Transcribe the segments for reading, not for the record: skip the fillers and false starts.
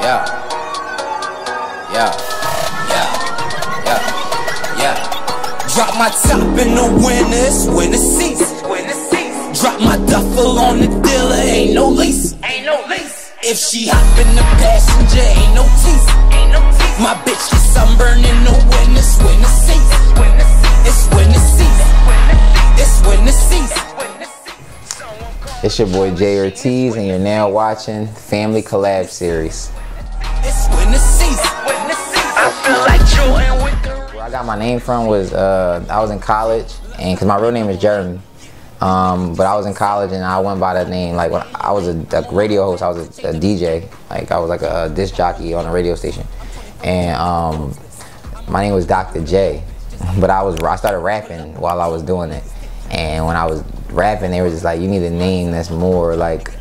Yeah. Yeah. Yeah. Yeah. Yeah. Drop my top in the winners, winter season. Drop my duffel on the dealer, ain't no lease. If she hop in the passenger, ain't no teasing. My bitch is sunburned in the winter season. It's winter season. It's winter season. It's your boy Jay Ortiz, and you're now watching Family Collab Series. It's winter season. I feel like Jordan with the... Where I got my name from was, I was in college, and because my real name is Jeremy. But I was in college and I went by that name. Like when I was a radio host, I was a DJ. Like I was like a disc jockey on a radio station. And my name was Dr. J. But I started rapping while I was doing it. And when I was rapping, they were just like, you need a name that's more like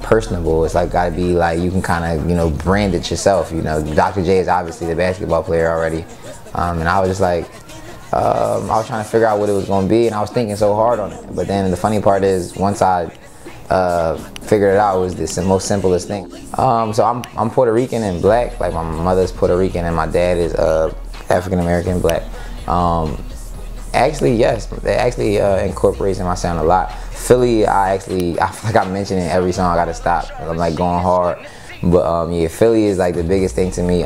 personable. It's like gotta be like, you can kind of, you know, brand it yourself. You know, Dr. J is obviously the basketball player already. And I was just like, I was trying to figure out what it was going to be, and I was thinking so hard on it. But then the funny part is, once I figured it out, it was the most simplest thing. So I'm Puerto Rican and black. Like my mother's Puerto Rican and my dad is African American black. Actually, yes, that actually incorporates in my sound a lot. Philly, I feel like I mention it in every song. I gotta stop. I'm like going hard, but yeah, Philly is like the biggest thing to me.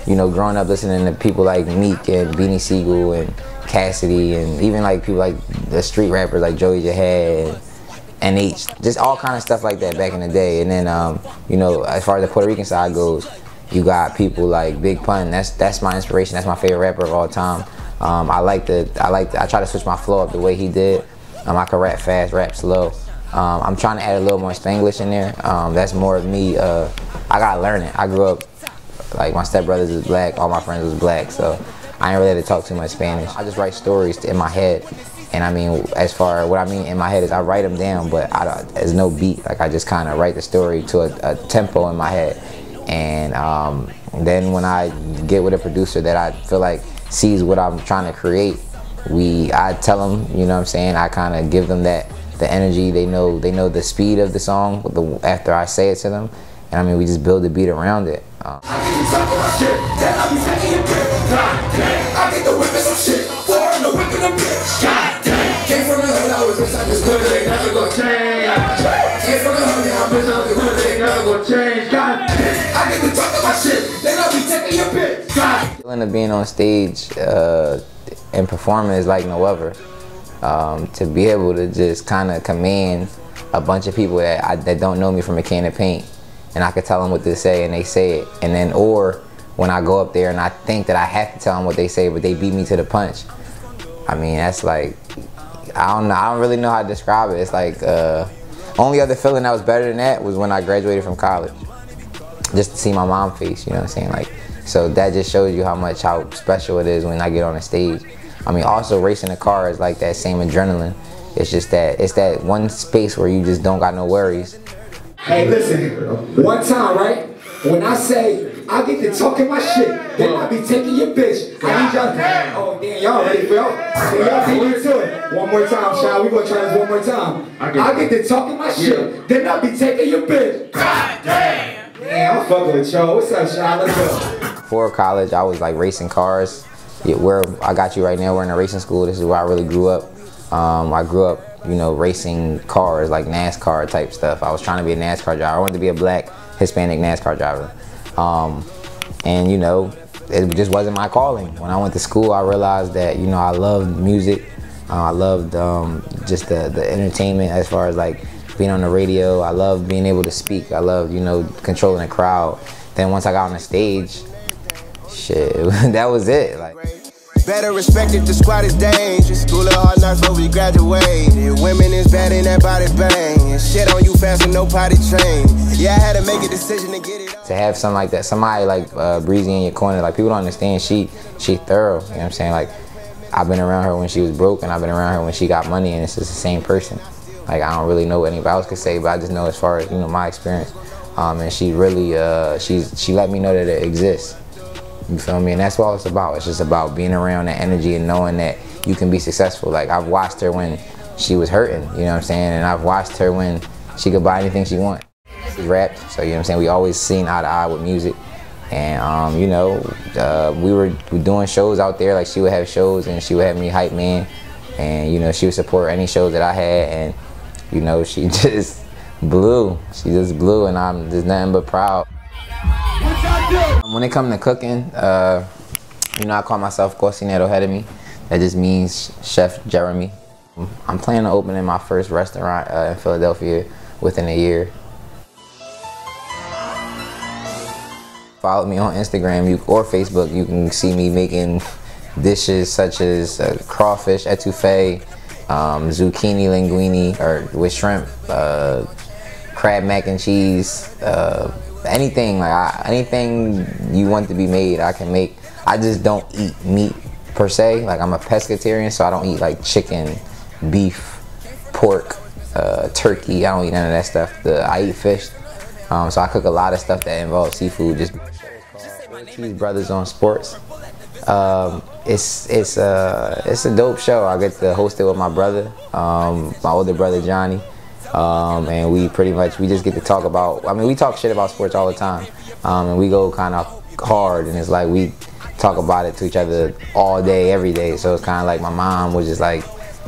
You know, growing up listening to people like Meek and Beanie Sigel and Cassidy, and even like people like the street rappers like Joey Jihad and NH, just all kind of stuff like that back in the day. And then, you know, as far as the Puerto Rican side goes, you got people like Big Pun. That's my inspiration. That's my favorite rapper of all time. I try to switch my flow up the way he did. I can rap fast, rap slow. I'm trying to add a little more Spanglish in there. That's more of me. I gotta learn it. I grew up, like my stepbrothers is black, all my friends was black, so I ain't really had to talk too much Spanish. I just write stories in my head, and I mean, as far what I mean in my head is I write them down, but there's no beat. Like I just kind of write the story to a tempo in my head, and then when I get with a producer that I feel like sees what I'm trying to create, I tell them, you know what I'm saying, I kind of give them the energy. They know the speed of the song after I say it to them, and I mean, we just build the beat around it. I get the whipping some shit, foreign the whipping a bitch. God damn. Came from the hood, I was inside this hood, they never gon' change. Came from the hood, I'm in the hood, they never gon' change. God damn. I get to talk to my shit, then I'll be taking your bitch. God. The feeling of being on stage and performing is like no other. To be able to just kind of command a bunch of people that don't know me from a can of paint, and I could tell them what to say and they say it, and then or when I go up there and I think that I have to tell them what they say, but they beat me to the punch. I mean, that's like, I don't know, I don't really know how to describe it. It's like, only other feeling that was better than that was when I graduated from college. Just to see my mom's face, you know what I'm saying? Like, so that just shows you how special it is when I get on the stage. I mean, also racing a car is like that same adrenaline. It's just that, it's that one space where you just don't got no worries. Hey, listen, one time, right? When I say, I get to talking my shit, then I be taking your bitch. I need y'all. Oh, damn, y'all ready, bro? Y'all beat me to it. One more time, Sean. We gonna try this one more time. I get to talking my shit, then I be taking your bitch. God damn. Damn, I'm fucking with y'all. What's up, Sean? Let's go. Before college, I was like racing cars. Where I got you right now, we're in a racing school. This is where I really grew up. I grew up, you know, racing cars, like NASCAR type stuff. I was trying to be a NASCAR driver. I wanted to be a black Hispanic NASCAR driver. And you know, it just wasn't my calling. When I went to school, I realized that, you know, I loved music. I loved just the entertainment as far as like being on the radio. I loved being able to speak. I loved, you know, controlling a crowd. Then once I got on the stage, shit, that was it. Like, better respected, the squad is dangerous. School of hard knocks, but we graduated. Women is bad and that body bang. And shit on you fast and no potty train. Yeah, I had to make a decision to get it up. To have something like that, somebody like Breezy in your corner, like people don't understand, she thorough, you know what I'm saying? Like, I've been around her when she was broke, and I've been around her when she got money, and it's just the same person. Like, I don't really know what anybody else could say, but I just know as far as, you know, my experience. And she really, she let me know that it exists. You feel me? And that's what it's about. It's just about being around that energy and knowing that you can be successful. Like, I've watched her when she was hurting, you know what I'm saying? And I've watched her when she could buy anything she wants. Rapped, so you know what I'm saying. We always seen eye to eye with music, and you know, we were doing shows out there. Like she would have shows, and she would have me hype man, and you know, she would support any shows that I had, and you know, she just blew. She just blew, and I'm just nothing but proud. When it comes to cooking, you know, I call myself Cocinero Jeremy. That just means Chef Jeremy. I'm planning on opening my first restaurant in Philadelphia within a year. Follow me on Instagram or Facebook. You can see me making dishes such as crawfish etouffee, zucchini linguine or with shrimp, crab mac and cheese, anything anything you want to be made, I can make. I just don't eat meat per se. Like I'm a pescatarian, so I don't eat like chicken, beef, pork, turkey. I don't eat none of that stuff. I eat fish, so I cook a lot of stuff that involves seafood. Just Cheese Brothers on Sports. It's a dope show. I get to host it with my brother, my older brother Johnny, and we just get to talk about. I mean, we talk shit about sports all the time, and we go kind of hard, and it's like we talk about it to each other all day, every day. So it's kind of like my mom was just like,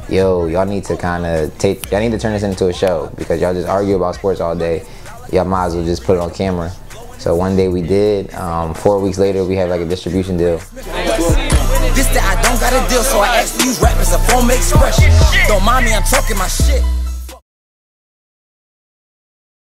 yo, y'all need to turn this into a show because y'all just argue about sports all day. Y'all might as well just put it on camera. So one day we did. 4 weeks later, we had like a distribution deal. This that I don't got a deal, so I actually use rap as a form of expression. Don't mind me, I'm talking my shit.